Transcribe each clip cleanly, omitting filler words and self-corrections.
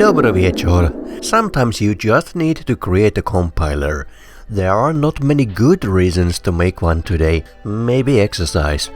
Dobro wieczór. Sometimes you just need to create a compiler. There are not many good reasons to make one today, maybe exercise.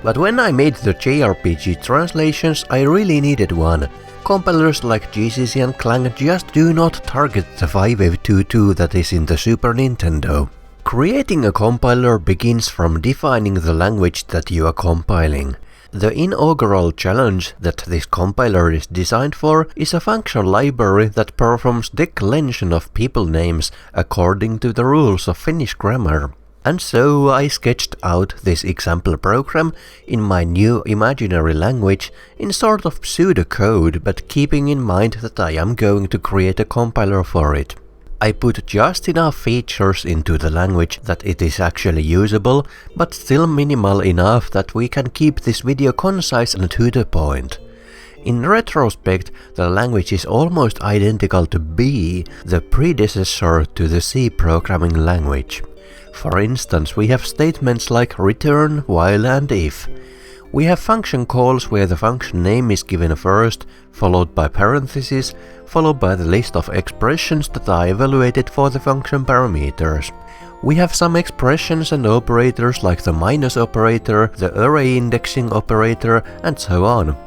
But when I made the JRPG translations, I really needed one. Compilers like GCC and Clang just do not target the 5822 that is in the Super Nintendo. Creating a compiler begins from defining the language that you are compiling. The inaugural challenge that this compiler is designed for is a function library that performs declension of people names according to the rules of Finnish grammar. And so I sketched out this example program in my new imaginary language in sort of pseudocode, but keeping in mind that I am going to create a compiler for it. I put just enough features into the language that it is actually usable, but still minimal enough that we can keep this video concise and to the point. In retrospect, the language is almost identical to B, the predecessor to the C programming language. For instance, we have statements like return, while and if. We have function calls where the function name is given first, followed by parentheses, followed by the list of expressions that are evaluated for the function parameters. We have some expressions and operators like the minus operator, the array indexing operator, and so on.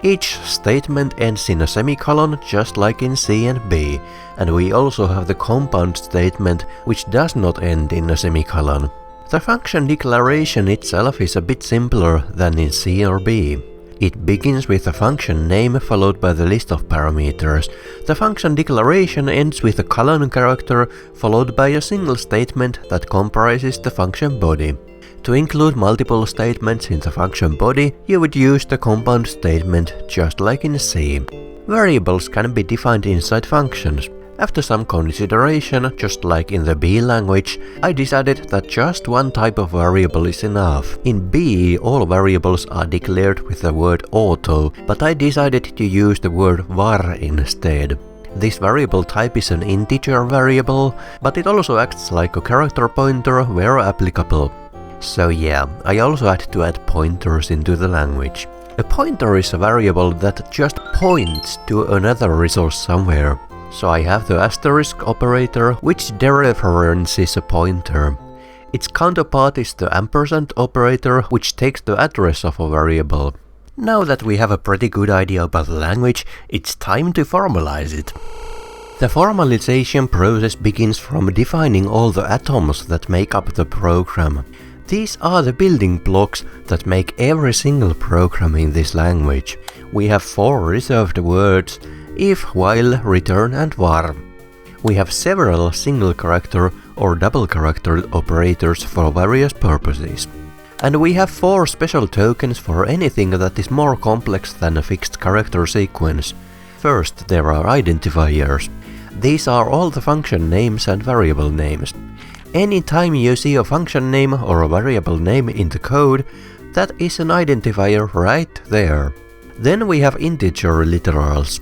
Each statement ends in a semicolon just like in C and B, and we also have the compound statement which does not end in a semicolon. The function declaration itself is a bit simpler than in C or B. It begins with a function name followed by the list of parameters. The function declaration ends with a colon character followed by a single statement that comprises the function body. To include multiple statements in the function body, you would use the compound statement just like in C. Variables can be defined inside functions. After some consideration, just like in the B language, I decided that just one type of variable is enough. In B, all variables are declared with the word auto, but I decided to use the word var instead. This variable type is an integer variable, but it also acts like a character pointer where applicable. So yeah, I also had to add pointers into the language. A pointer is a variable that just points to another resource somewhere. So I have the asterisk operator, which dereferences a pointer. Its counterpart is the ampersand operator, which takes the address of a variable. Now that we have a pretty good idea about the language, it's time to formalize it. The formalization process begins from defining all the atoms that make up the program. These are the building blocks that make every single program in this language. We have 4 reserved words: if, while, return and var. We have several single character or double character operators for various purposes. And we have 4 special tokens for anything that is more complex than a fixed character sequence. First, there are identifiers. These are all the function names and variable names. Anytime you see a function name or a variable name in the code, that is an identifier right there. Then we have integer literals.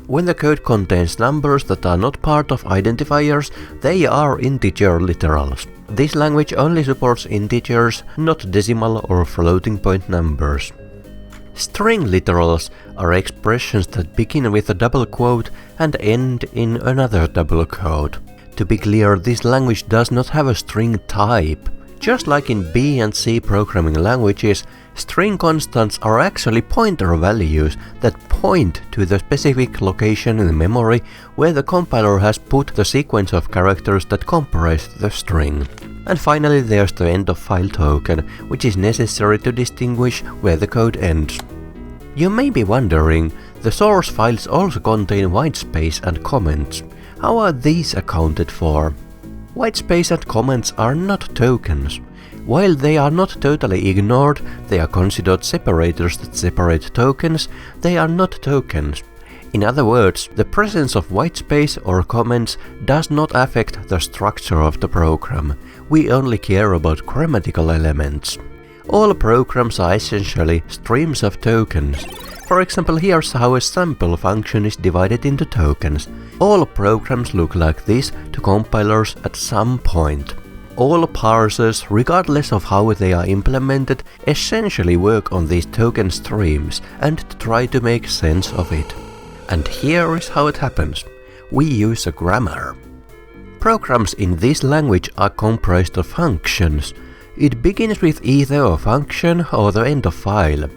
When the code contains numbers that are not part of identifiers, they are integer literals. This language only supports integers, not decimal or floating point numbers. String literals are expressions that begin with a double quote and end in another double quote. To be clear, this language does not have a string type. Just like in B and C programming languages, string constants are actually pointer values that point to the specific location in memory where the compiler has put the sequence of characters that comprise the string. And finally there's the end of file token, which is necessary to distinguish where the code ends. You may be wondering, the source files also contain whitespace and comments. How are these accounted for? Whitespace and comments are not tokens. While they are not totally ignored, they are considered separators that separate tokens, they are not tokens. In other words, the presence of whitespace or comments does not affect the structure of the program. We only care about grammatical elements. All programs are essentially streams of tokens. For example, here's how a sample function is divided into tokens. All programs look like this to compilers at some point. All parsers, regardless of how they are implemented, essentially work on these token streams and try to make sense of it. And here is how it happens. We use a grammar. Programs in this language are comprised of functions. It begins with either a function or the end of file.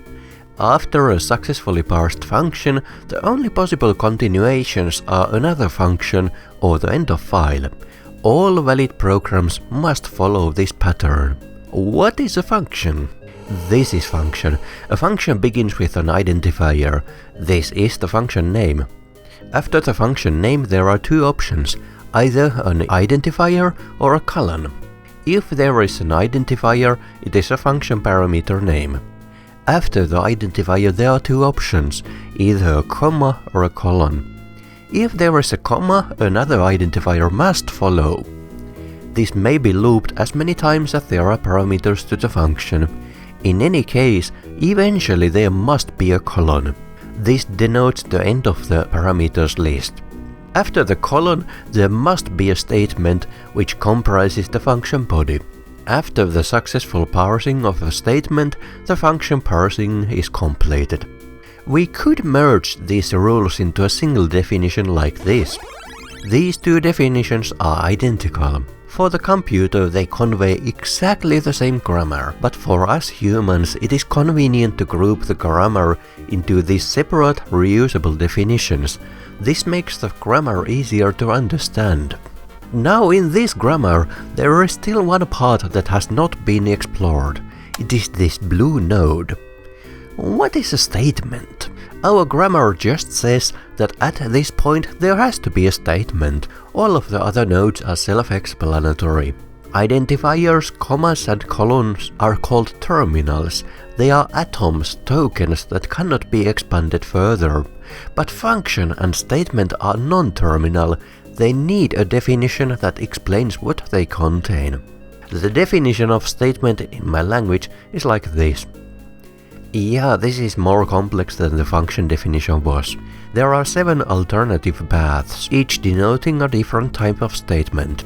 After a successfully parsed function, the only possible continuations are another function or the end of file. All valid programs must follow this pattern. What is a function? This is function. A function begins with an identifier. This is the function name. After the function name there are two options, either an identifier or a colon. If there is an identifier, it is a function parameter name. After the identifier there are two options, either a comma or a colon. If there is a comma, another identifier must follow. This may be looped as many times as there are parameters to the function. In any case, eventually there must be a colon. This denotes the end of the parameters list. After the colon, there must be a statement which comprises the function body. After the successful parsing of a statement, the function parsing is completed. We could merge these rules into a single definition like this. These two definitions are identical. For the computer they convey exactly the same grammar, but for us humans it is convenient to group the grammar into these separate reusable definitions. This makes the grammar easier to understand. Now in this grammar there is still one part that has not been explored. It is this blue node. What is a statement? Our grammar just says that at this point there has to be a statement. All of the other nodes are self-explanatory. Identifiers, commas and colons are called terminals. They are atoms, tokens that cannot be expanded further. But function and statement are non-terminal. They need a definition that explains what they contain. The definition of statement in my language is like this. Yeah, this is more complex than the function definition was. There are 7 alternative paths, each denoting a different type of statement.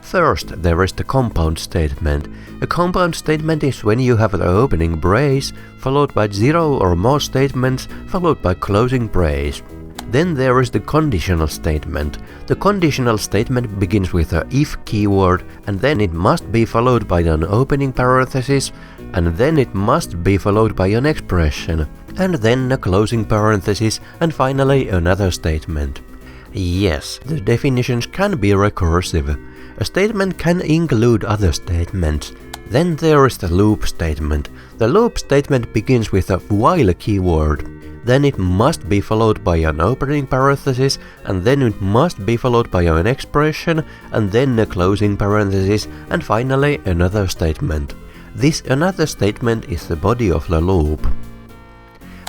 First, there is the compound statement. A compound statement is when you have the opening brace, followed by 0 or more statements, followed by closing brace. Then there is the conditional statement. The conditional statement begins with a if keyword, and then it must be followed by an opening parenthesis, and then it must be followed by an expression, and then a closing parenthesis, and finally another statement. Yes, the definitions can be recursive. A statement can include other statements. Then there is the loop statement. The loop statement begins with a while keyword. Then it must be followed by an opening parenthesis, and then it must be followed by an expression, and then a closing parenthesis, and finally another statement. This another statement is the body of the loop.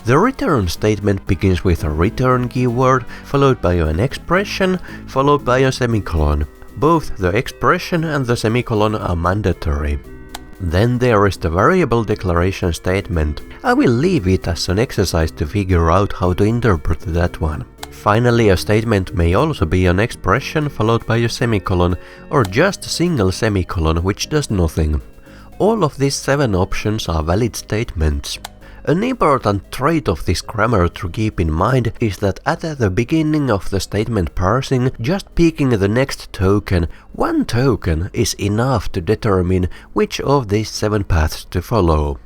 The return statement begins with a return keyword, followed by an expression, followed by a semicolon. Both the expression and the semicolon are mandatory. Then there is the variable declaration statement. I will leave it as an exercise to figure out how to interpret that one. Finally, a statement may also be an expression followed by a semicolon, or just a single semicolon which does nothing. All of these 7 options are valid statements. An important trait of this grammar to keep in mind is that at the beginning of the statement parsing, just picking the next token, one token is enough to determine which of these 7 paths to follow.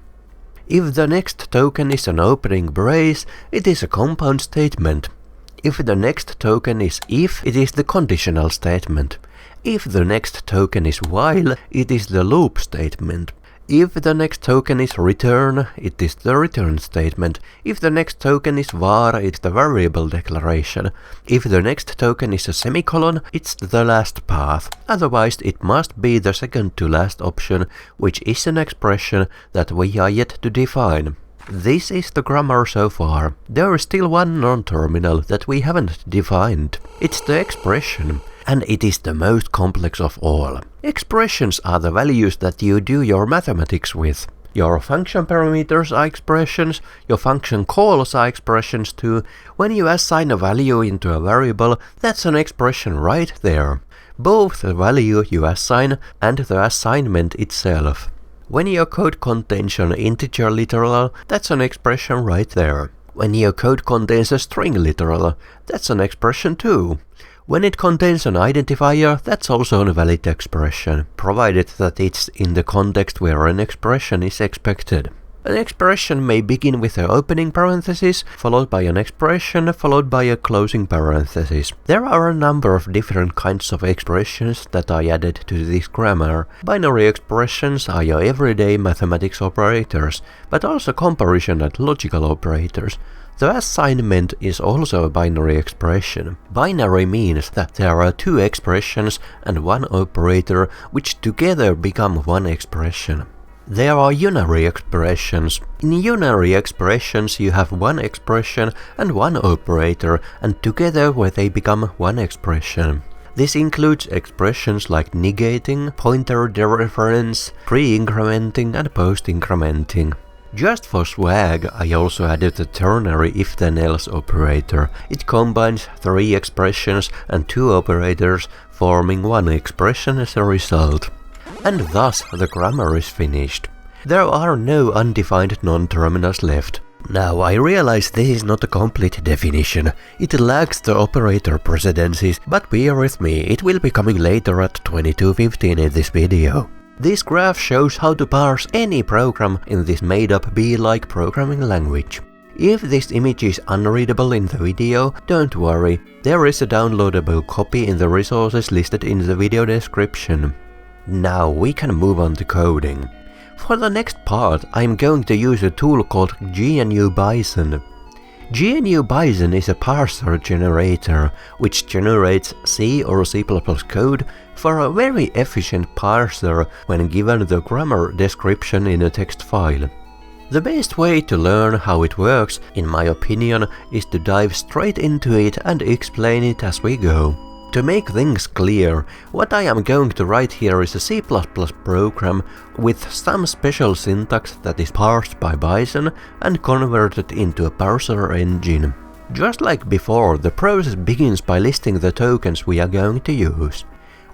If the next token is an opening brace, it is a compound statement. If the next token is if, it is the conditional statement. If the next token is while, it is the loop statement. If the next token is return, it is the return statement. If the next token is var, it's the variable declaration. If the next token is a semicolon, it's the last path. Otherwise it must be the second to last option, which is an expression that we are yet to define. This is the grammar so far. There is still one non-terminal that we haven't defined. It's the expression. And it is the most complex of all. Expressions are the values that you do your mathematics with. Your function parameters are expressions, your function calls are expressions too. When you assign a value into a variable, that's an expression right there. Both the value you assign and the assignment itself. When your code contains an integer literal, that's an expression right there. When your code contains a string literal, that's an expression too. When it contains an identifier, that's also a valid expression, provided that it's in the context where an expression is expected. An expression may begin with an opening parenthesis, followed by an expression, followed by a closing parenthesis. There are a number of different kinds of expressions that I added to this grammar. Binary expressions are your everyday mathematics operators, but also comparison and logical operators. The assignment is also a binary expression. Binary means that there are two expressions and one operator which together become one expression. There are unary expressions. In unary expressions you have one expression and one operator, and together they become one expression. This includes expressions like negating, pointer dereference, pre-incrementing and post-incrementing. Just for swag, I also added the ternary if-then-else operator. It combines three expressions and two operators, forming one expression as a result. And thus the grammar is finished. There are no undefined non-terminals left. Now I realize this is not a complete definition. It lacks the operator precedences, but bear with me, it will be coming later at 22:15 in this video. This graph shows how to parse any program in this made-up bee-like programming language. If this image is unreadable in the video, don't worry, there is a downloadable copy in the resources listed in the video description. Now we can move on to coding. For the next part, I'm going to use a tool called GNU Bison. GNU Bison is a parser generator, which generates C or C++ code for a very efficient parser when given the grammar description in a text file. The best way to learn how it works, in my opinion, is to dive straight into it and explain it as we go. To make things clear, what I am going to write here is a C++ program with some special syntax that is parsed by Bison and converted into a parser engine. Just like before, the process begins by listing the tokens we are going to use.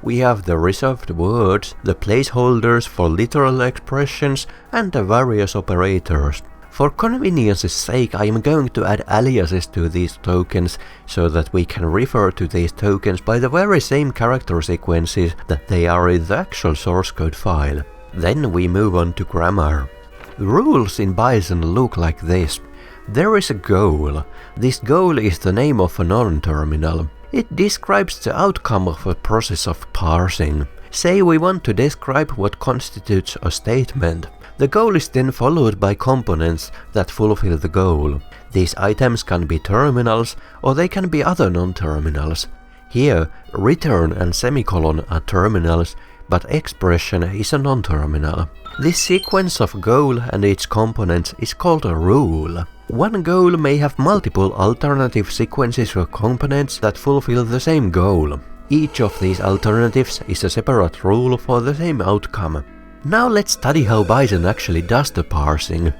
We have the reserved words, the placeholders for literal expressions, and the various operators. For convenience's sake, I am going to add aliases to these tokens so that we can refer to these tokens by the very same character sequences that they are in the actual source code file. Then we move on to grammar. Rules in Bison look like this. There is a goal. This goal is the name of a non-terminal. It describes the outcome of a process of parsing. Say we want to describe what constitutes a statement. The goal is then followed by components that fulfill the goal. These items can be terminals or they can be other non-terminals. Here, return and semicolon are terminals, but expression is a non-terminal. This sequence of goal and its components is called a rule. One goal may have multiple alternative sequences of components that fulfill the same goal. Each of these alternatives is a separate rule for the same outcome. Now let's study how Bison actually does the parsing.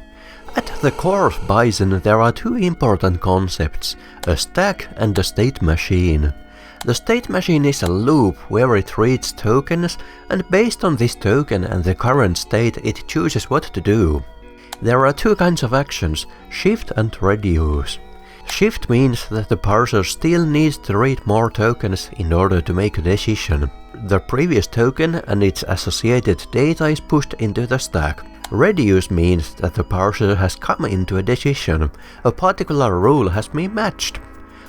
At the core of Bison there are two important concepts, a stack and a state machine. The state machine is a loop where it reads tokens, and based on this token and the current state it chooses what to do. There are two kinds of actions, shift and reduce. Shift means that the parser still needs to read more tokens in order to make a decision. The previous token and its associated data is pushed into the stack. Reduce means that the parser has come into a decision. A particular rule has been matched.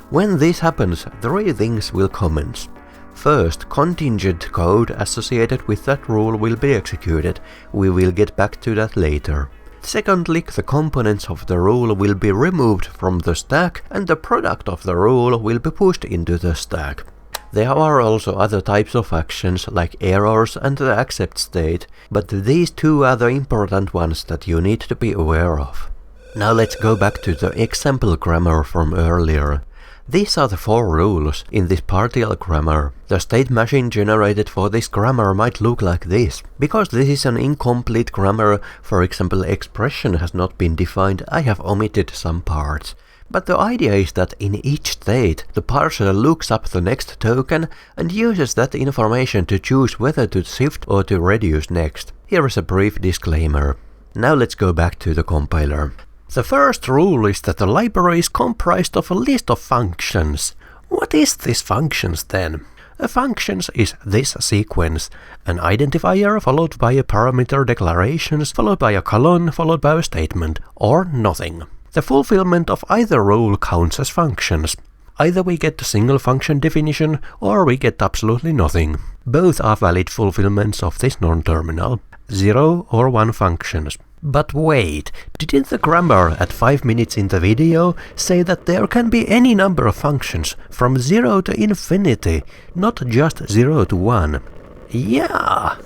When this happens, three things will commence. First, contingent code associated with that rule will be executed. We will get back to that later. Secondly, the components of the rule will be removed from the stack and the product of the rule will be pushed into the stack. There are also other types of actions like errors and the accept state, but these two are the important ones that you need to be aware of. Now let's go back to the example grammar from earlier. These are the four rules in this partial grammar. The state machine generated for this grammar might look like this. Because this is an incomplete grammar, for example expression has not been defined, I have omitted some parts. But the idea is that in each state, the parser looks up the next token and uses that information to choose whether to shift or to reduce next. Here is a brief disclaimer. Now let's go back to the compiler. The first rule is that the library is comprised of a list of functions. What is this functions then? A functions is this sequence, an identifier followed by a parameter declarations followed by a colon followed by a statement, or nothing. The fulfillment of either rule counts as functions. Either we get a single function definition or we get absolutely nothing. Both are valid fulfillments of this non-terminal. 0 or 1 functions. But wait, didn't the grammar at 5 minutes in the video say that there can be any number of functions from 0 to infinity, not just 0 to 1? Yeah!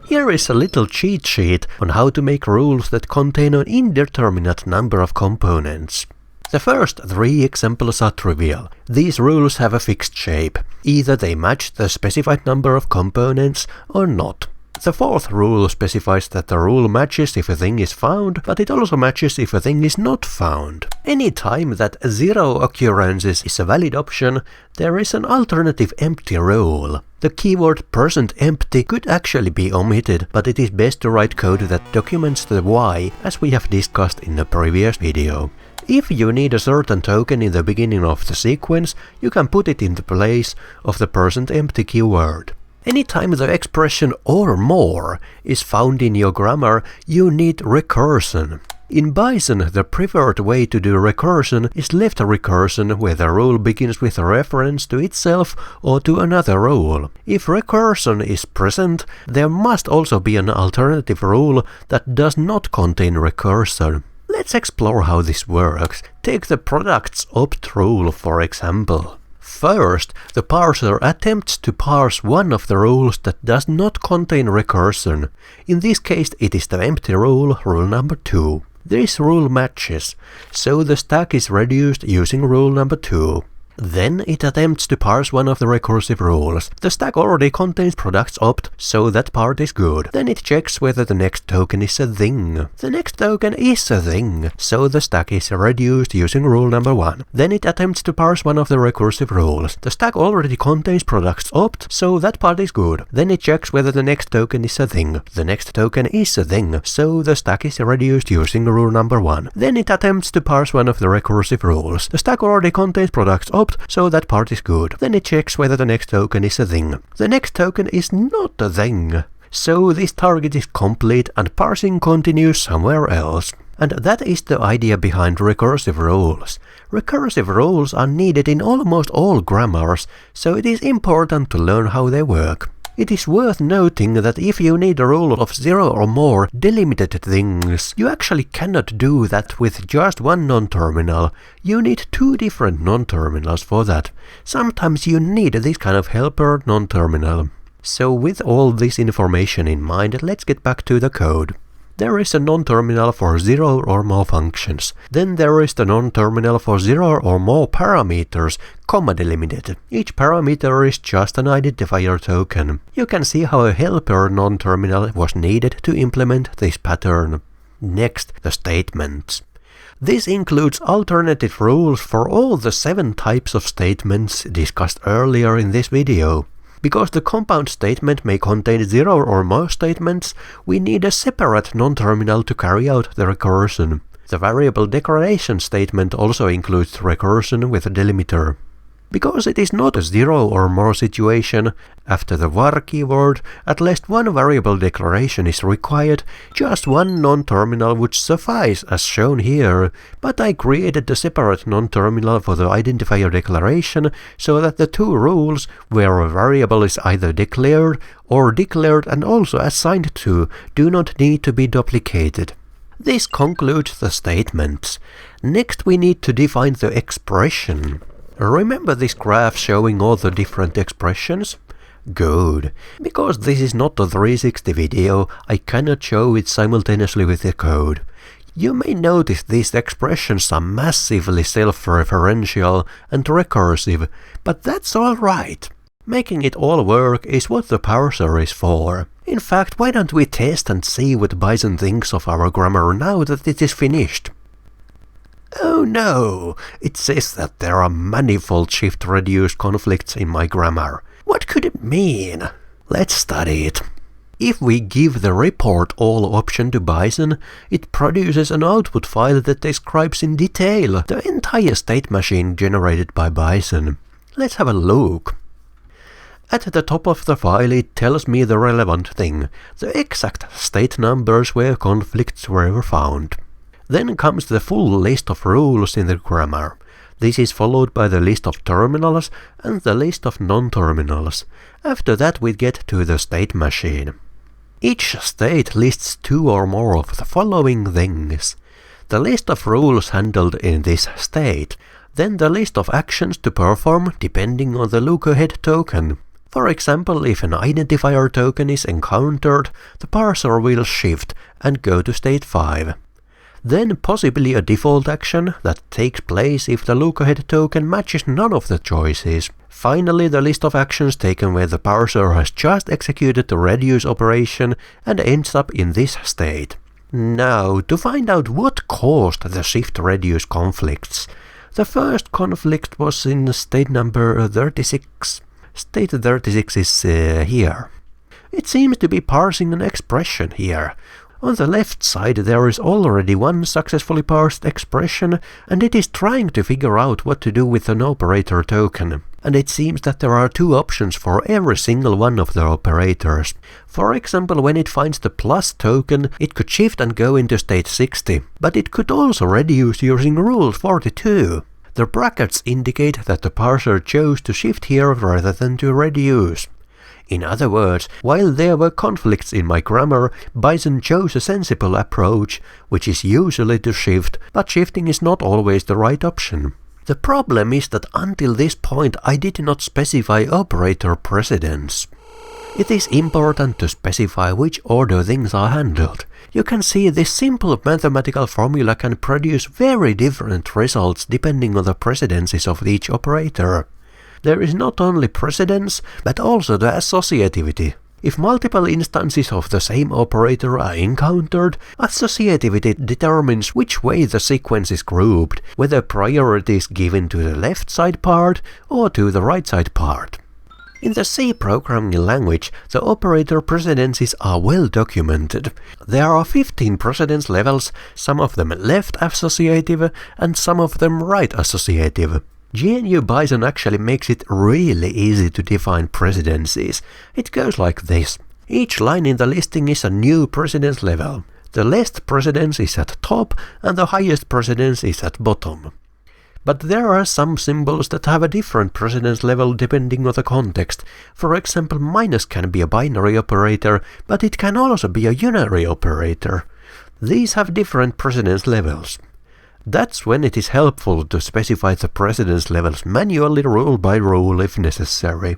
Here is a little cheat sheet on how to make rules that contain an indeterminate number of components. The first 3 examples are trivial. These rules have a fixed shape. Either they match the specified number of components or not. The fourth rule specifies that the rule matches if a thing is found, but it also matches if a thing is not found. Any time that 0 occurrences is a valid option, there is an alternative empty rule. The keyword %empty could actually be omitted, but it is best to write code that documents the why, as we have discussed in the previous video. If you need a certain token in the beginning of the sequence, you can put it in the place of the %empty keyword. Anytime the expression or more is found in your grammar, you need recursion. In Bison, the preferred way to do recursion is left recursion, where the rule begins with a reference to itself or to another rule. If recursion is present, there must also be an alternative rule that does not contain recursion. Let's explore how this works. Take the products opt rule for example. First, the parser attempts to parse one of the rules that does not contain recursion. In this case it is the empty rule, rule number 2. This rule matches, so the stack is reduced using rule number 2. Then it attempts to parse one of the recursive rules. The stack already contains products opt, so that part is good. Then it checks whether the next token is a thing. The next token is a thing, so the stack is reduced using rule number 1. Then it attempts to parse one of the recursive rules. The stack already contains products opt, so that part is good. Then it checks whether the next token is a thing. The next token is a thing, so the stack is reduced using rule number 1. Then it attempts to parse one of the recursive rules. The stack already contains products opt, so that part is good. Then it checks whether the next token is a thing. The next token is not a thing, so this target is complete and parsing continues somewhere else. And that is the idea behind recursive rules. Recursive rules are needed in almost all grammars, so it is important to learn how they work. It is worth noting that if you need a rule of 0 or more delimited things, you actually cannot do that with just one non-terminal. You need 2 different non-terminals for that. Sometimes you need this kind of helper non-terminal. So with all this information in mind, let's get back to the code. There is a non-terminal for 0 or more functions. Then there is the non-terminal for 0 or more parameters, comma delimited. Each parameter is just an identifier token. You can see how a helper non-terminal was needed to implement this pattern. Next, the statements. This includes alternative rules for all the 7 types of statements discussed earlier in this video. Because the compound statement may contain 0 or more statements, we need a separate non-terminal to carry out the recursion. The variable declaration statement also includes recursion with a delimiter. Because it is not a 0 or more situation, after the var keyword, at least one variable declaration is required. Just one non-terminal would suffice as shown here, but I created a separate non-terminal for the identifier declaration so that the 2 rules, where a variable is either declared or declared and also assigned to, do not need to be duplicated. This concludes the statements. Next we need to define the expression. Remember this graph showing all the different expressions? Good. Because this is not a 360 video, I cannot show it simultaneously with the code. You may notice these expressions are massively self-referential and recursive, but that's alright. Making it all work is what the parser is for. In fact, why don't we test and see what Bison thinks of our grammar now that it is finished? Oh no! It says that there are manifold shift-reduced conflicts in my grammar. What could it mean? Let's study it. If we give the report all option to Bison, it produces an output file that describes in detail the entire state machine generated by Bison. Let's have a look. At the top of the file it tells me the relevant thing, the exact state numbers where conflicts were found. Then comes the full list of rules in the grammar. This is followed by the list of terminals and the list of non-terminals. After that we get to the state machine. Each state lists 2 or more of the following things. The list of rules handled in this state, then the list of actions to perform depending on the look-ahead token. For example, if an identifier token is encountered, the parser will shift and go to state 5. Then possibly a default action that takes place if the look-ahead token matches none of the choices. Finally, the list of actions taken when the parser has just executed the reduce operation and ends up in this state. Now, to find out what caused the shift-reduce conflicts. The first conflict was in state number 36. State 36 is here. It seems to be parsing an expression here. On the left side there is already one successfully parsed expression, and it is trying to figure out what to do with an operator token. And it seems that there are 2 options for every single one of the operators. For example, when it finds the plus token, it could shift and go into state 60, but it could also reduce using rule 42. The brackets indicate that the parser chose to shift here rather than to reduce. In other words, while there were conflicts in my grammar, Bison chose a sensible approach, which is usually to shift, but shifting is not always the right option. The problem is that until this point I did not specify operator precedence. It is important to specify which order things are handled. You can see this simple mathematical formula can produce very different results depending on the precedences of each operator. There is not only precedence, but also the associativity. If multiple instances of the same operator are encountered, associativity determines which way the sequence is grouped, whether priority is given to the left side part or to the right side part. In the C programming language, the operator precedences are well documented. There are 15 precedence levels, some of them left associative and some of them right associative. GNU Bison actually makes it really easy to define precedences. It goes like this. Each line in the listing is a new precedence level. The least precedence is at top and the highest precedence is at bottom. But there are some symbols that have a different precedence level depending on the context. For example, minus can be a binary operator, but it can also be a unary operator. These have different precedence levels. That's when it is helpful to specify the precedence levels manually rule by rule if necessary.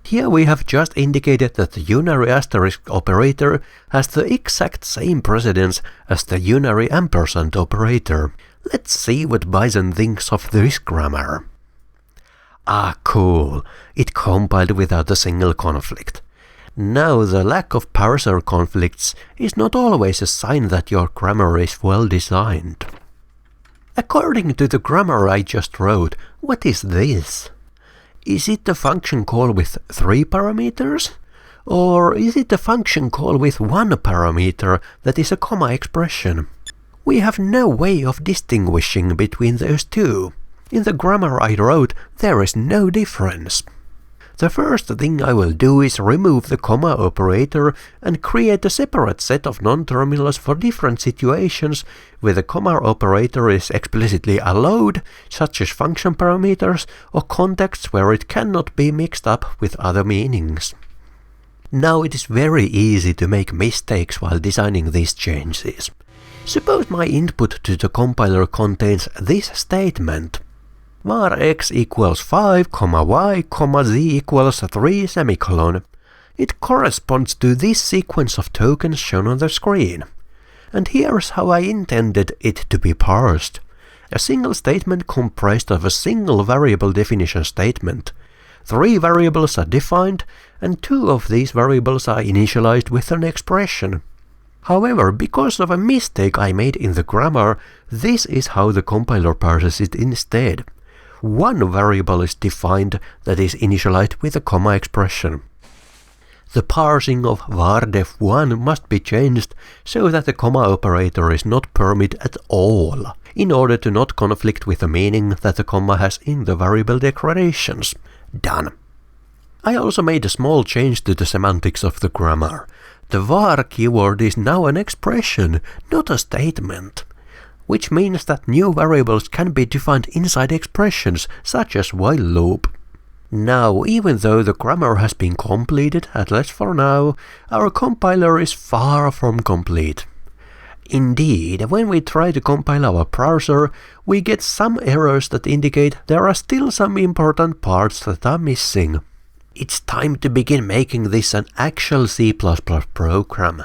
Here we have just indicated that the unary asterisk operator has the exact same precedence as the unary ampersand operator. Let's see what Bison thinks of this grammar. Ah, cool. It compiled without a single conflict. Now, the lack of parser conflicts is not always a sign that your grammar is well designed. According to the grammar I just wrote, what is this? Is it a function call with 3 parameters? Or is it a function call with 1 parameter that is a comma expression? We have no way of distinguishing between those two. In the grammar I wrote, there is no difference. The first thing I will do is remove the comma operator and create a separate set of non-terminals for different situations where the comma operator is explicitly allowed, such as function parameters or contexts where it cannot be mixed up with other meanings. Now it is very easy to make mistakes while designing these changes. Suppose my input to the compiler contains this statement. var x equals 5, y, z equals 3, semicolon. It corresponds to this sequence of tokens shown on the screen. And here's how I intended it to be parsed. A single statement comprised of a single variable definition statement. 3 variables are defined, and 2 of these variables are initialized with an expression. However, because of a mistake I made in the grammar, this is how the compiler parses it instead. 1 variable is defined that is initialized with a comma expression. The parsing of var_def1 must be changed so that the comma operator is not permitted at all, in order to not conflict with the meaning that the comma has in the variable declarations. Done. I also made a small change to the semantics of the grammar. The var keyword is now an expression, not a statement, which means that new variables can be defined inside expressions, such as while loop. Now, even though the grammar has been completed, at least for now, our compiler is far from complete. Indeed, when we try to compile our parser, we get some errors that indicate there are still some important parts that are missing. It's time to begin making this an actual C++ program.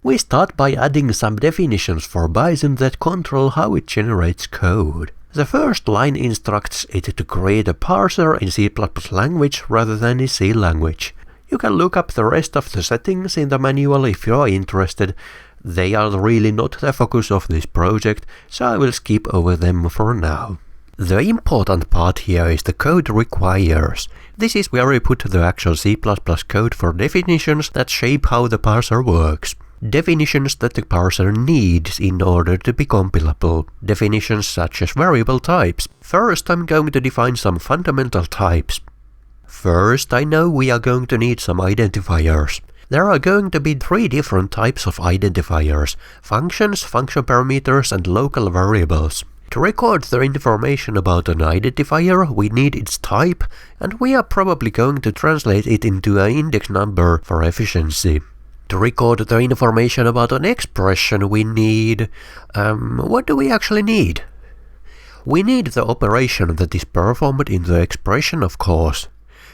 We start by adding some definitions for Bison that control how it generates code. The first line instructs it to create a parser in C++ language rather than in C language. You can look up the rest of the settings in the manual if you are interested. They are really not the focus of this project, so I will skip over them for now. The important part here is the code requires. This is where we put the actual C++ code for definitions that shape how the parser works. Definitions that the parser needs in order to be compilable. Definitions such as variable types. First, I'm going to define some fundamental types. First, I know we are going to need some identifiers. There are going to be 3 different types of identifiers: functions, function parameters, and local variables. To record the information about an identifier, we need its type, and we are probably going to translate it into an index number for efficiency. To record the information about an expression, we need... what do we actually need? We need the operation that is performed in the expression, of course.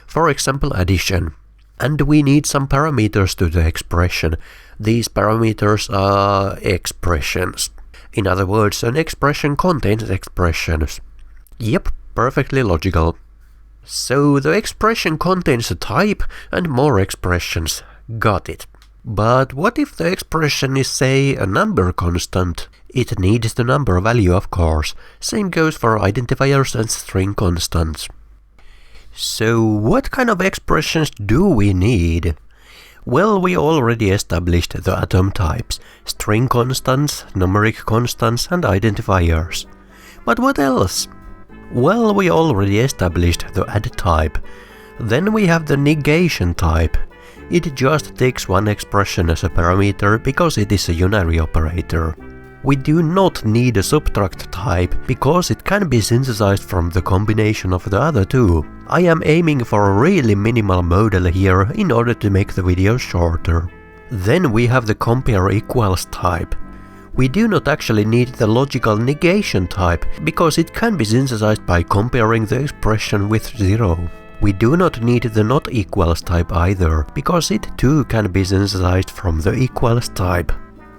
For example, addition. And we need some parameters to the expression. These parameters are expressions. In other words, an expression contains expressions. Yep, perfectly logical. So the expression contains a type and more expressions. Got it. But what if the expression is, say, a number constant? It needs the number value, of course. Same goes for identifiers and string constants. So what kind of expressions do we need? Well, we already established the atom types: string constants, numeric constants, and identifiers. But what else? Well, we already established the add type. Then we have the negation type. It just takes one expression as a parameter because it is a unary operator. We do not need a subtract type because it can be synthesized from the combination of the other two. I am aiming for a really minimal model here in order to make the video shorter. Then we have the compare equals type. We do not actually need the logical negation type because it can be synthesized by comparing the expression with 0. We do not need the not equals type either because it too can be synthesized from the equals type.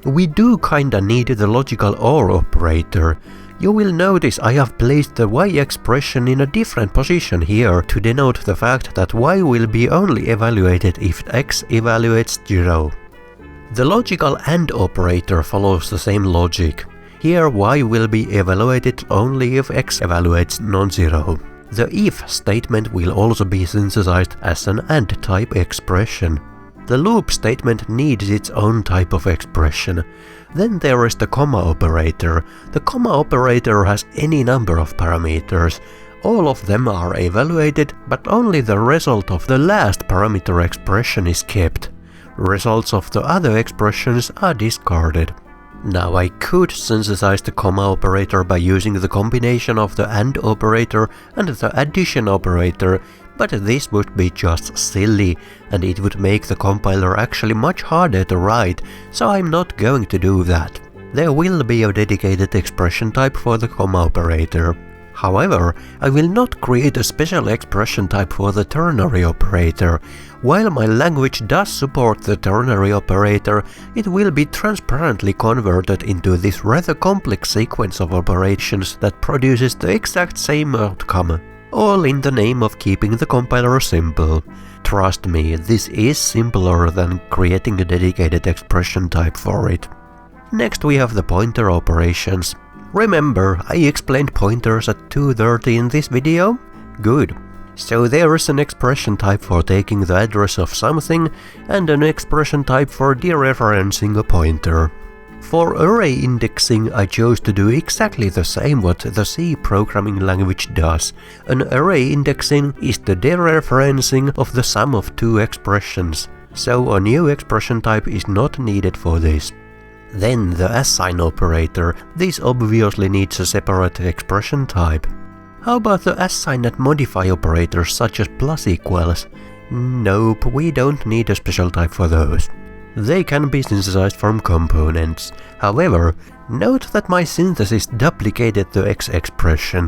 We do kinda need the logical OR operator. You will notice I have placed the y expression in a different position here to denote the fact that y will be only evaluated if x evaluates 0. The logical AND operator follows the same logic. Here y will be evaluated only if x evaluates non-zero. The if statement will also be synthesized as an AND type expression. The loop statement needs its own type of expression. Then there is the comma operator. The comma operator has any number of parameters. All of them are evaluated, but only the result of the last parameter expression is kept. Results of the other expressions are discarded. Now I could synthesize the comma operator by using the combination of the AND operator and the addition operator, but this would be just silly, and it would make the compiler actually much harder to write, so I'm not going to do that. There will be a dedicated expression type for the comma operator. However, I will not create a special expression type for the ternary operator. While my language does support the ternary operator, it will be transparently converted into this rather complex sequence of operations that produces the exact same outcome. All in the name of keeping the compiler simple. Trust me, this is simpler than creating a dedicated expression type for it. Next we have the pointer operations. Remember, I explained pointers at 2:30 in this video? Good. So there is an expression type for taking the address of something and an expression type for dereferencing a pointer. For array indexing, I chose to do exactly the same what the C programming language does. An array indexing is the dereferencing of the sum of two expressions, so a new expression type is not needed for this. Then the assign operator. This obviously needs a separate expression type. How about the assign and modify operators such as plus equals? Nope, we don't need a special type for those. They can be synthesized from components. However, note that my synthesis duplicated the X expression.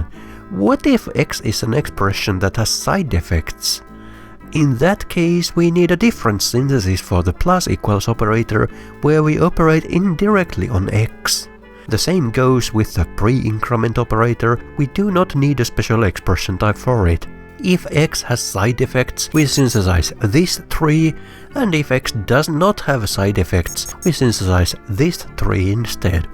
What if X is an expression that has side effects? In that case, we need a different synthesis for the plus equals operator, where we operate indirectly on X. The same goes with the pre-increment operator. We do not need a special expression type for it. If X has side effects, we synthesize this tree, and if X does not have side effects, we synthesize this tree instead.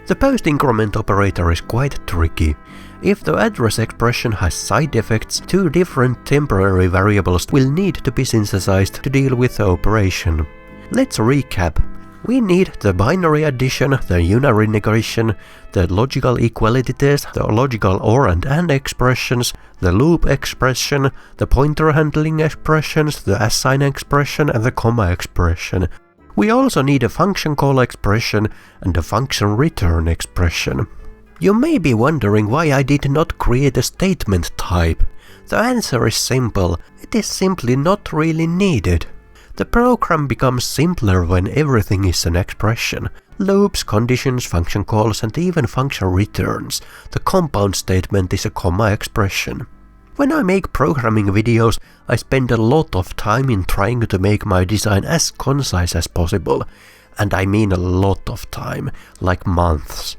The post-increment operator is quite tricky. If the address expression has side effects, two different temporary variables will need to be synthesized to deal with the operation. Let's recap. We need the binary addition, the unary negation, the logical equality test, the logical OR and AND expressions, the loop expression, the pointer handling expressions, the assign expression and the comma expression. We also need a function call expression and a function return expression. You may be wondering why I did not create a statement type. The answer is simple. It is simply not really needed. The program becomes simpler when everything is an expression. Loops, conditions, function calls and even function returns. The compound statement is a comma expression. When I make programming videos, I spend a lot of time in trying to make my design as concise as possible. And I mean a lot of time, like months.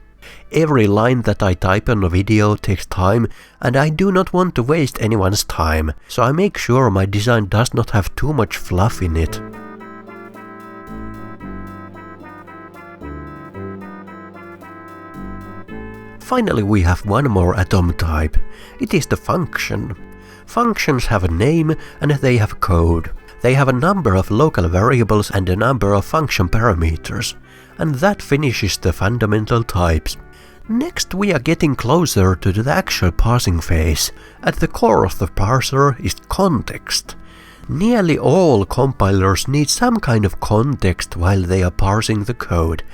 Every line that I type on a video takes time, and I do not want to waste anyone's time, so I make sure my design does not have too much fluff in it. Finally, we have one more atom type. It is the function. Functions have a name and they have code. They have a number of local variables and a number of function parameters. And that finishes the fundamental types. Next we are getting closer to the actual parsing phase. At the core of the parser is context. Nearly all compilers need some kind of context while they are parsing the code.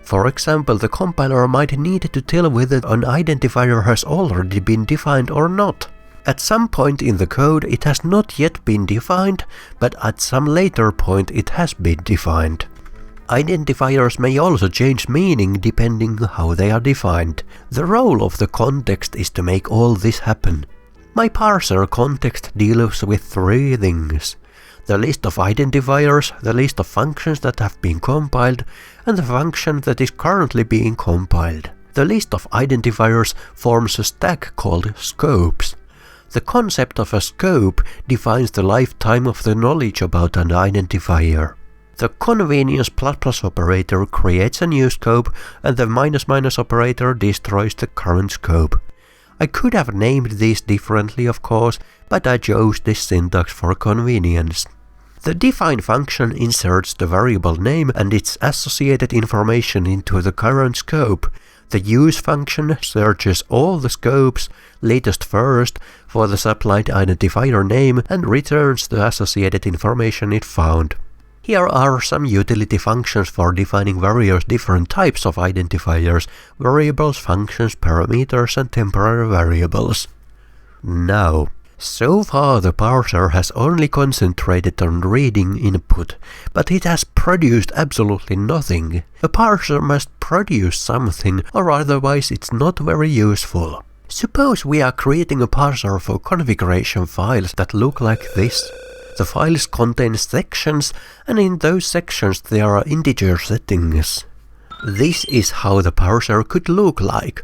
For example, the compiler might need to tell whether an identifier has already been defined or not. At some point in the code it has not yet been defined, but at some later point it has been defined. Identifiers may also change meaning depending how they are defined. The role of the context is to make all this happen. My parser context deals with three things: the list of identifiers, the list of functions that have been compiled, and the function that is currently being compiled. The list of identifiers forms a stack called scopes. The concept of a scope defines the lifetime of the knowledge about an identifier. The convenience ++ operator creates a new scope and the - operator destroys the current scope. I could have named these differently, of course, but I chose this syntax for convenience. The define function inserts the variable name and its associated information into the current scope. The use function searches all the scopes, latest first, for the supplied identifier name and returns the associated information it found. Here are some utility functions for defining various different types of identifiers: variables, functions, parameters and temporary variables. Now, so far the parser has only concentrated on reading input, but it has produced absolutely nothing. A parser must produce something, or otherwise it's not very useful. Suppose we are creating a parser for configuration files that look like this. The files contain sections, and in those sections there are integer settings. This is how the parser could look like.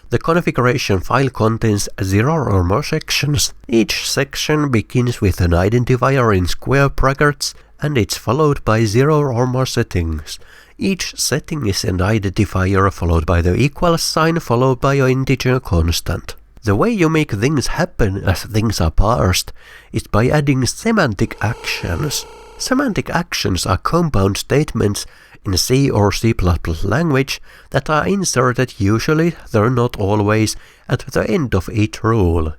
The configuration file contains 0 or more sections. Each section begins with an identifier in square brackets, and it's followed by 0 or more settings. Each setting is an identifier followed by the equals sign followed by an integer constant. The way you make things happen as things are parsed is by adding semantic actions. Semantic actions are compound statements in C or C++ language that are inserted usually, though not always, at the end of each rule.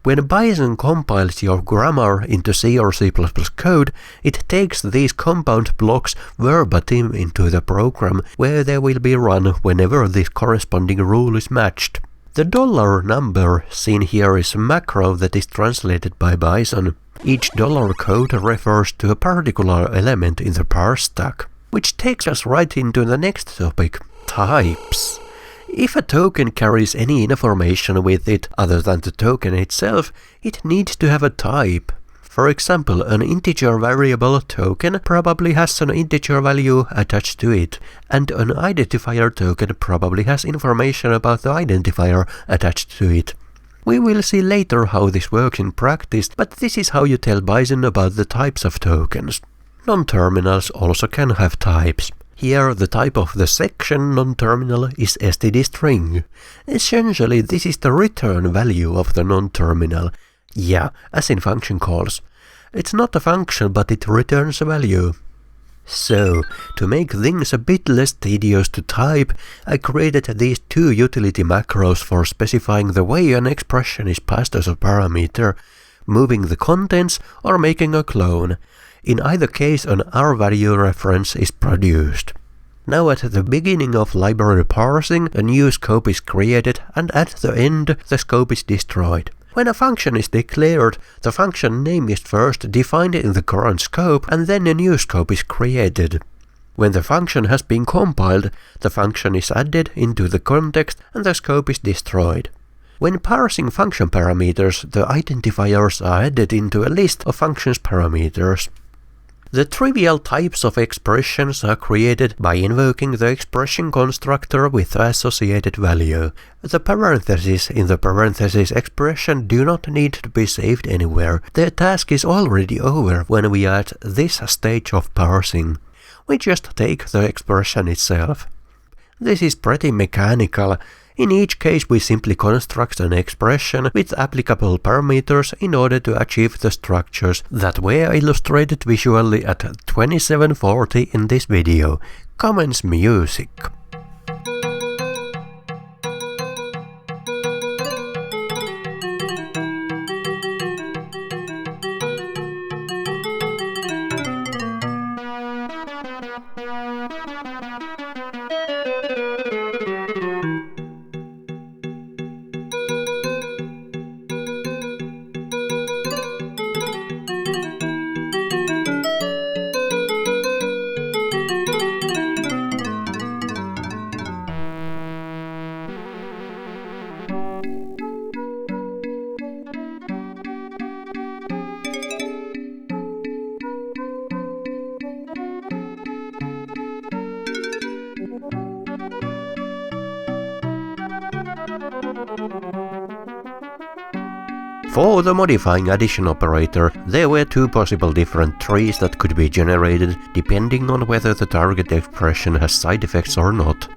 When Bison compiles your grammar into C or C++ code, it takes these compound blocks verbatim into the program, where they will be run whenever this corresponding rule is matched. The dollar number seen here is a macro that is translated by Bison. Each dollar code refers to a particular element in the parse stack, which takes us right into the next topic, types. If a token carries any information with it other than the token itself, it needs to have a type. For example, an integer variable token probably has an integer value attached to it, and an identifier token probably has information about the identifier attached to it. We will see later how this works in practice, but this is how you tell Bison about the types of tokens. Non-terminals also can have types. Here the type of the section non-terminal is std string. Essentially this is the return value of the non-terminal. Yeah, as in function calls. It's not a function, but it returns a value. So, to make things a bit less tedious to type, I created these two utility macros for specifying the way an expression is passed as a parameter, moving the contents or making a clone. In either case, an R-value reference is produced. Now at the beginning of library parsing, a new scope is created, and at the end, the scope is destroyed. When a function is declared, the function name is first defined in the current scope, and then a new scope is created. When the function has been compiled, the function is added into the context and the scope is destroyed. When parsing function parameters, the identifiers are added into a list of functions parameters. The trivial types of expressions are created by invoking the expression constructor with the associated value. The parentheses in the parentheses expression do not need to be saved anywhere. The task is already over when we are at this stage of parsing. We just take the expression itself. This is pretty mechanical. In each case we simply construct an expression with applicable parameters in order to achieve the structures that were illustrated visually at 2740 in this video. Comments music. For the modifying addition operator, there were two possible different trees that could be generated depending on whether the target expression has side effects or not.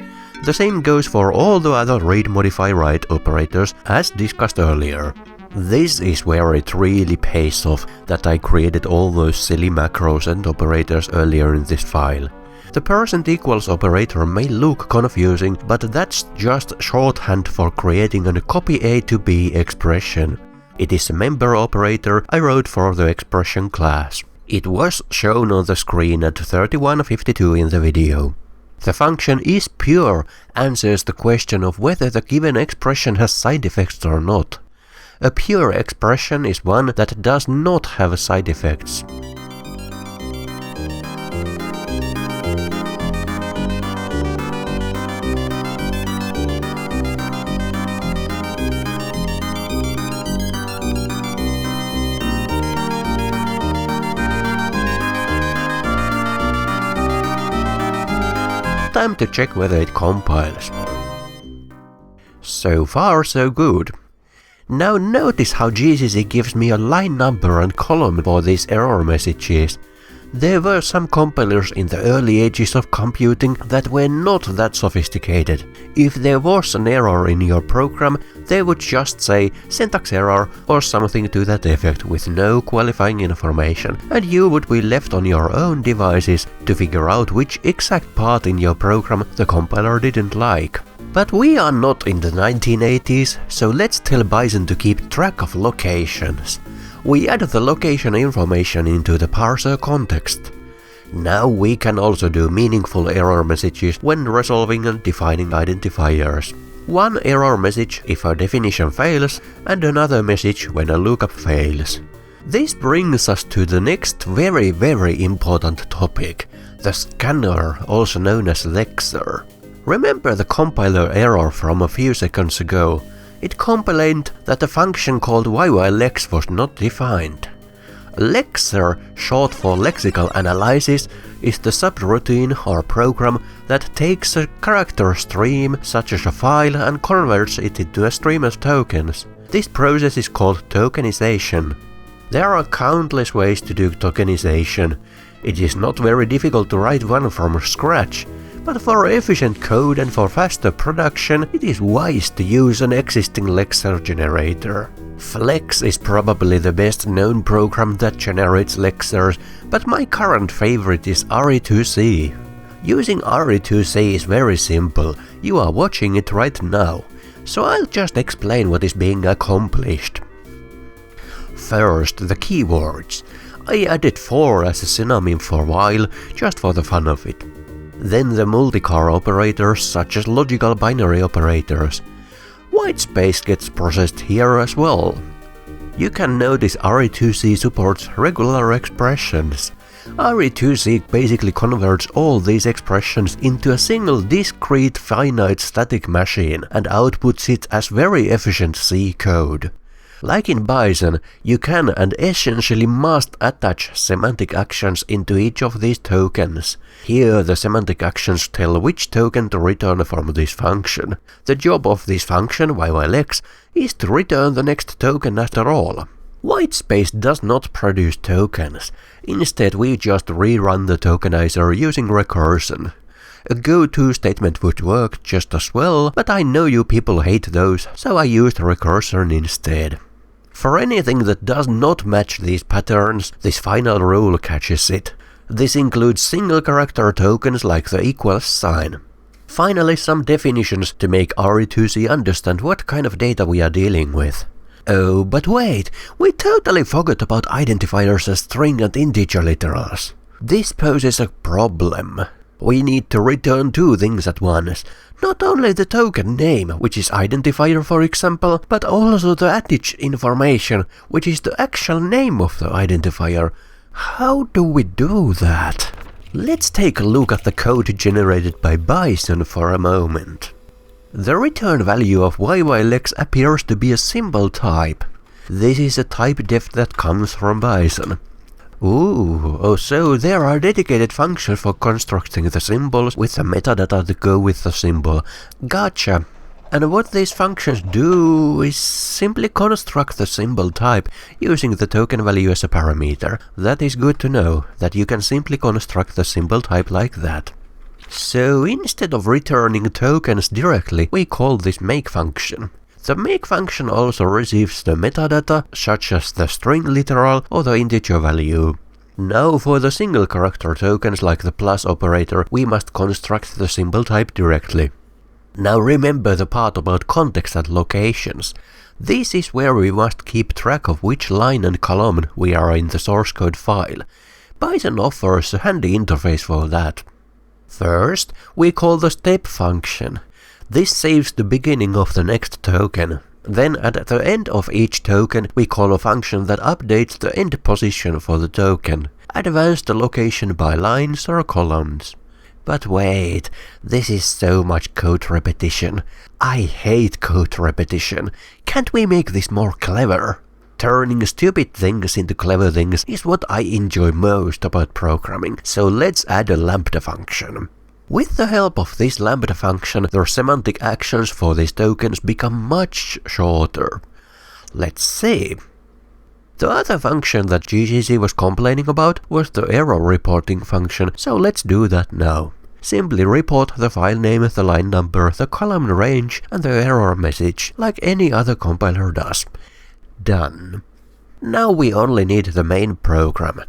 The same goes for all the other read, modify, write operators as discussed earlier. This is where it really pays off that I created all those silly macros and operators earlier in this file. The %= operator may look confusing, but that's just shorthand for creating a copy A to B expression. It is a member operator I wrote for the expression class. It was shown on the screen at 31:52 in the video. The function is pure answers the question of whether the given expression has side effects or not. A pure expression is one that does not have side effects. Time to check whether it compiles. So far so good. Now notice how GCC gives me a line number and column for these error messages. There were some compilers in the early ages of computing that were not that sophisticated. If there was an error in your program, they would just say syntax error or something to that effect with no qualifying information, and you would be left on your own devices to figure out which exact part in your program the compiler didn't like. But we are not in the 1980s, so let's tell Bison to keep track of locations. We add the location information into the parser context. Now we can also do meaningful error messages when resolving and defining identifiers. One error message if a definition fails, and another message when a lookup fails. This brings us to the next very important topic, the scanner, also known as lexer. Remember the compiler error from a few seconds ago? It complained that a function called YYLex was not defined. Lexer, short for lexical analysis, is the subroutine or program that takes a character stream such as a file and converts it into a stream of tokens. This process is called tokenization. There are countless ways to do tokenization. It is not very difficult to write one from scratch, but for efficient code and for faster production, it is wise to use an existing lexer generator. Flex is probably the best known program that generates lexers, but my current favorite is RE2C. Using RE2C is very simple, you are watching it right now, so I'll just explain what is being accomplished. First, the keywords. I added 4 as a synonym for while, just for the fun of it. Then the multi-car operators such as logical binary operators. Whitespace gets processed here as well. You can notice RE2C supports regular expressions. RE2C basically converts all these expressions into a single discrete finite static machine and outputs it as very efficient C code. Like in Bison, you can and essentially must attach semantic actions into each of these tokens. Here the semantic actions tell which token to return from this function. The job of this function, YYLex, is to return the next token after all. Whitespace does not produce tokens. Instead we just rerun the tokenizer using recursion. A goto statement would work just as well, but I know you people hate those, so I used recursion instead. For anything that does not match these patterns, this final rule catches it. This includes single character tokens like the equals sign. Finally, some definitions to make RE2C understand what kind of data we are dealing with. Oh, but wait, we totally forgot about identifiers as string and integer literals. This poses a problem. We need to return 2 things at once. Not only the token name, which is identifier for example, but also the attached information, which is the actual name of the identifier. How do we do that? Let's take a look at the code generated by Bison for a moment. The return value of YYLex appears to be a symbol type. This is a type def that comes from Bison. So there are dedicated functions for constructing the symbols with the metadata to go with the symbol. Gotcha. And what these functions do is simply construct the symbol type using the token value as a parameter. That is good to know, that you can simply construct the symbol type like that. So instead of returning tokens directly, we call this make function. The make function also receives the metadata, such as the string literal or the integer value. Now for the single character tokens like the plus operator, we must construct the symbol type directly. Now remember the part about context and locations. This is where we must keep track of which line and column we are in the source code file. Bison offers a handy interface for that. First, we call the step function. This saves the beginning of the next token. Then at the end of each token we call a function that updates the end position for the token. Advance the location by lines or columns. But wait, this is so much code repetition. I hate code repetition. Can't we make this more clever? Turning stupid things into clever things is what I enjoy most about programming, so let's add a lambda function. With the help of this lambda function, the semantic actions for these tokens become much shorter. Let's see. The other function that GCC was complaining about was the error reporting function, so let's do that now. Simply report the file name, the line number, the column range, and the error message, like any other compiler does. Done. Now we only need the main program,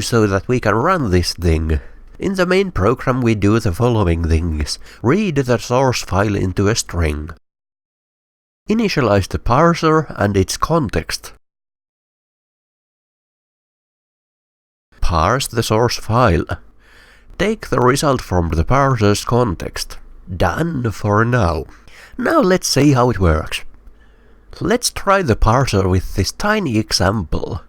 so that we can run this thing. In the main program we do the following things. Read the source file into a string. Initialize the parser and its context. Parse the source file. Take the result from the parser's context. Done for now. Now let's see how it works. Let's try the parser with this tiny example.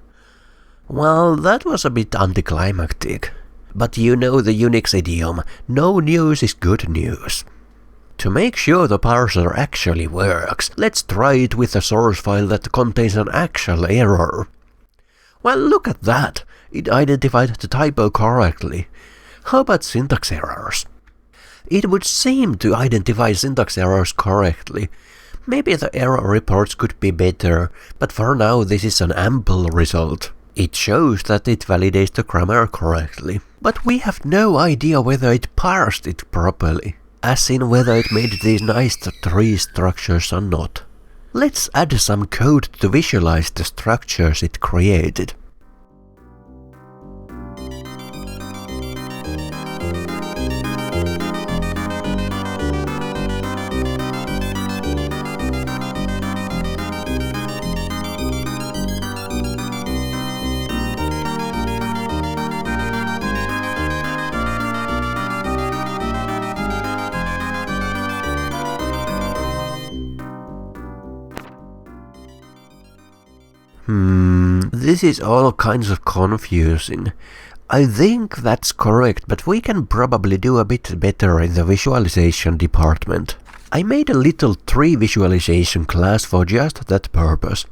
Well, that was a bit anticlimactic. But you know the Unix idiom, no news is good news. To make sure the parser actually works, let's try it with a source file that contains an actual error. Well, look at that! It identified the typo correctly. How about syntax errors? It would seem to identify syntax errors correctly. Maybe the error reports could be better, but for now this is an ample result. It shows that it validates the grammar correctly, but we have no idea whether it parsed it properly, as in whether it made these nice tree structures or not. Let's add some code to visualize the structures it created. This is all kinds of confusing. I think that's correct, but we can probably do a bit better in the visualization department. I made a little tree visualization class for just that purpose.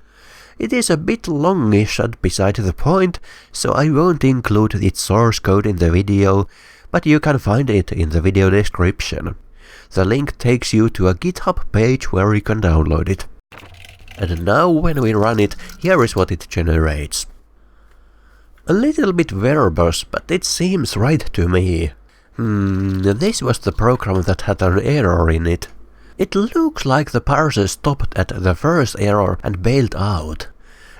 It is a bit longish and beside the point, so I won't include its source code in the video, but you can find it in the video description. The link takes you to a GitHub page where you can download it. And now when we run it, here is what it generates. A little bit verbose, but it seems right to me. This was the program that had an error in it. It looks like the parser stopped at the first error and bailed out.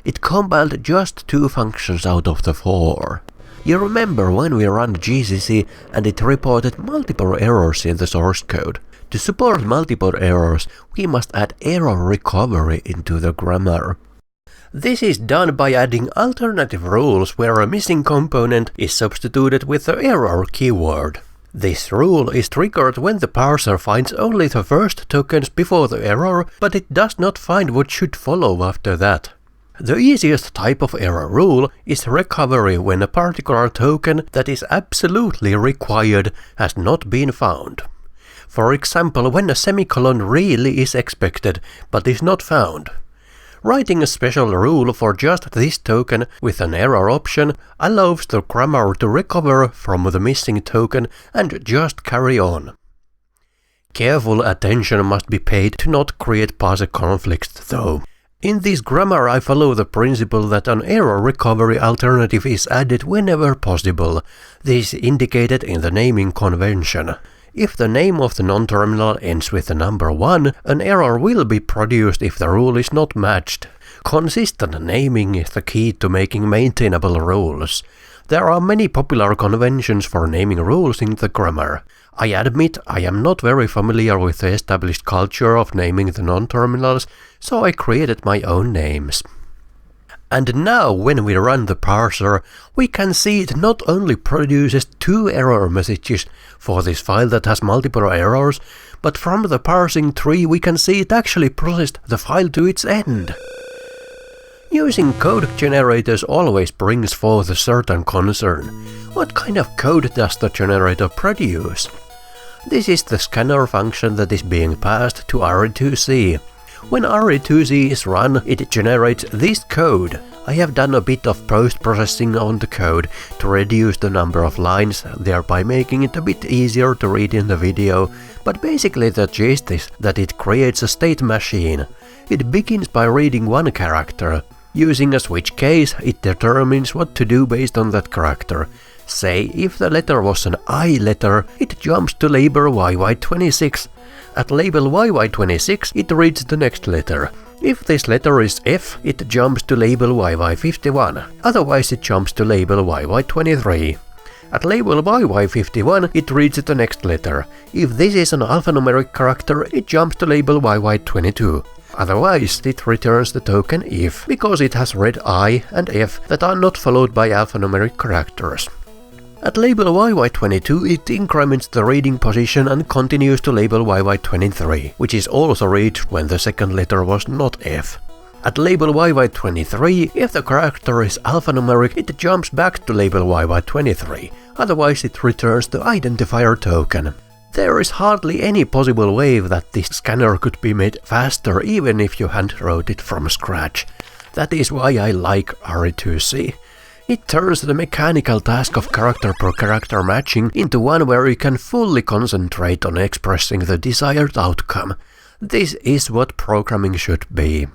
It compiled just 2 functions out of the 4. You remember when we ran GCC and it reported multiple errors in the source code. To support multiple errors, we must add error recovery into the grammar. This is done by adding alternative rules where a missing component is substituted with the error keyword. This rule is triggered when the parser finds only the first tokens before the error, but it does not find what should follow after that. The easiest type of error rule is recovery when a particular token that is absolutely required has not been found. For example, when a semicolon really is expected, but is not found. Writing a special rule for just this token with an error option allows the grammar to recover from the missing token and just carry on. Careful attention must be paid to not create parser conflicts though. In this grammar I follow the principle that an error recovery alternative is added whenever possible. This is indicated in the naming convention. If the name of the non-terminal ends with the number 1, an error will be produced if the rule is not matched. Consistent naming is the key to making maintainable rules. There are many popular conventions for naming rules in the grammar. I admit I am not very familiar with the established culture of naming the non-terminals, so I created my own names. And now when we run the parser, we can see it not only produces 2 error messages for this file that has multiple errors, but from the parsing tree we can see it actually processed the file to its end. Using code generators always brings forth a certain concern. What kind of code does the generator produce? This is the scanner function that is being passed to RE2C. When RE2C is run, it generates this code. I have done a bit of post-processing on the code to reduce the number of lines, thereby making it a bit easier to read in the video, but basically the gist is that it creates a state machine. It begins by reading 1 character. Using a switch case, it determines what to do based on that character. Say, if the letter was an I letter, it jumps to label YY26. At label YY26, it reads the next letter. If this letter is F, it jumps to label YY51, otherwise it jumps to label YY23. At label YY51, it reads the next letter. If this is an alphanumeric character, it jumps to label YY22. Otherwise, it returns the token if, because it has read I and F that are not followed by alphanumeric characters. At label YY22, it increments the reading position and continues to label YY23, which is also reached when the second letter was not F. At label YY23, if the character is alphanumeric, it jumps back to label YY23, otherwise it returns the identifier token. There is hardly any possible way that this scanner could be made faster even if you hand-wrote it from scratch. That is why I like RE2C. It turns the mechanical task of character-per-character matching into one where you can fully concentrate on expressing the desired outcome. This is what programming should be.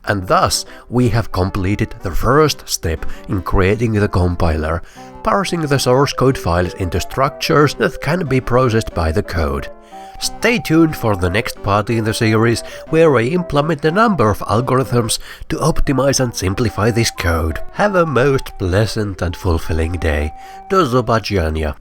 And thus, we have completed the first step in creating the compiler, parsing the source code files into structures that can be processed by the code. Stay tuned for the next part in the series, where I implement a number of algorithms to optimize and simplify this code. Have a most pleasant and fulfilling day. Do zobaczenia.